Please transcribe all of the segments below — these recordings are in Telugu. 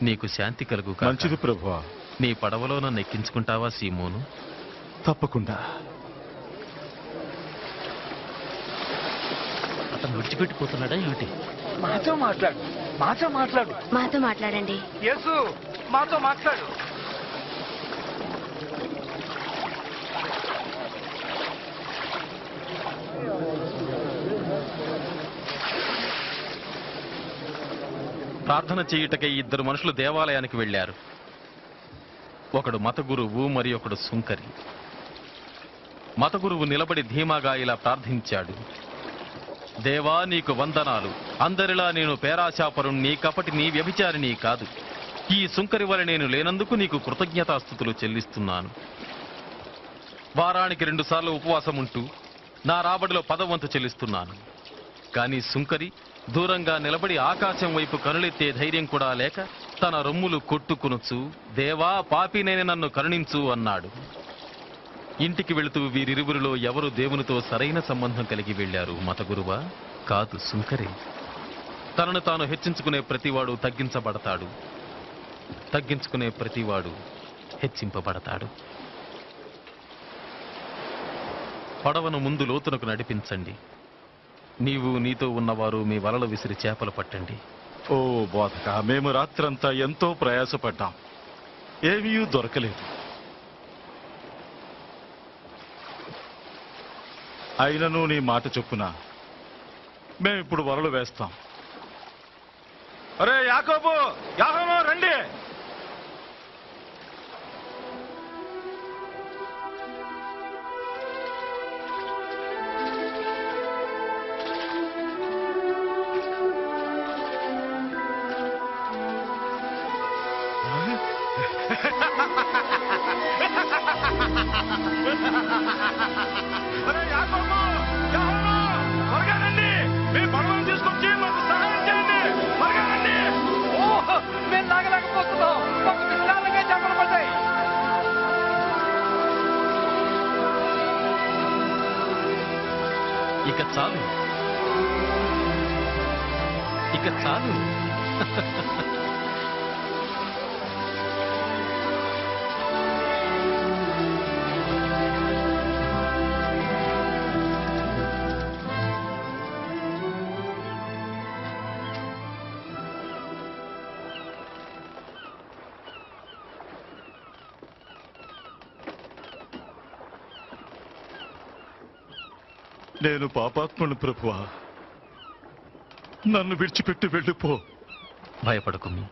నీకు శాంతి కలుగు. మంచిది ప్రభువా. నీ పడవలో నన్ను ఎక్కించుకుంటావా సీమోను? తప్పకుండా. అతను విడిచిపెట్టిపోతున్నాడా ఏమిటి? మాతో మాట్లాడు, మాతో మాట్లాడు. మాతో మాట్లాడండి. యేసు మాతో మాట్లాడు. ప్రార్థన చేయుటకై ఇద్దరు మనుషులు దేవాలయానికి వెళ్లారు. ఒకడు మత గురువు, మరి ఒకడు సుంకరి. మత గురువు నిలబడి ధీమాగా ఇలా ప్రార్థించాడు: దేవా, నీకు వందనాలు. అందరిలా నేను పేరాశాపరుణ్ణి, కపటిని, వ్యభిచారిని కాదు. ఈ సుంకరి వలె నేను లేనందుకు నీకు కృతజ్ఞతాస్తుతులు చెల్లిస్తున్నాను. వారానికి 2 సార్లు ఉపవాసం ఉంటూ నా రాబడిలో 1/10 వంతు చెల్లిస్తున్నాను. కానీ సుంకరి దూరంగా నిలబడి ఆకాశం వైపు కనులెత్తే ధైర్యం కూడా లేక తన రొమ్ములు కొట్టుకునుచు, దేవా, పాపినైన నన్ను కరుణించు అన్నాడు. ఇంటికి వెళుతూ వీరిరువురిలో ఎవరు దేవునితో సరైన సంబంధం కలిగి వెళ్లారు? మత గురువా? కాదు, సుంకరే. తనను తాను హెచ్చించుకునే ప్రతివాడు తగ్గించబడతాడు, తగ్గించుకునే ప్రతివాడు హెచ్చింపబడతాడు. పడవను ముందు లోతునకు నడిపించండి. నీవు, నీతో ఉన్నవారు మీ వలలు విసిరి చేపలు పట్టండి. ఓ బోధక, మేము రాత్రంతా ఎంతో ప్రయాసపడ్డాం, ఏమీ దొరకలేదు. అయినను నీ మాట చొప్పున మేమిప్పుడు వలలు వేస్తాం. అరే యాకోబు, యాకోబు రండి. మేము లాగలేకపోతున్నాం, మాకు విశాలంగా చేపలు పడ్డాయి. ఇక చాలు, ఇక చాలు. నేను పాపాత్ముడు ప్రభువా, నన్ను విడిచిపెట్టి వెళ్ళిపో. భయపడకుమి,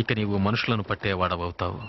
ఇక నీవు మనుషులను పట్టేవాడవవుతావు.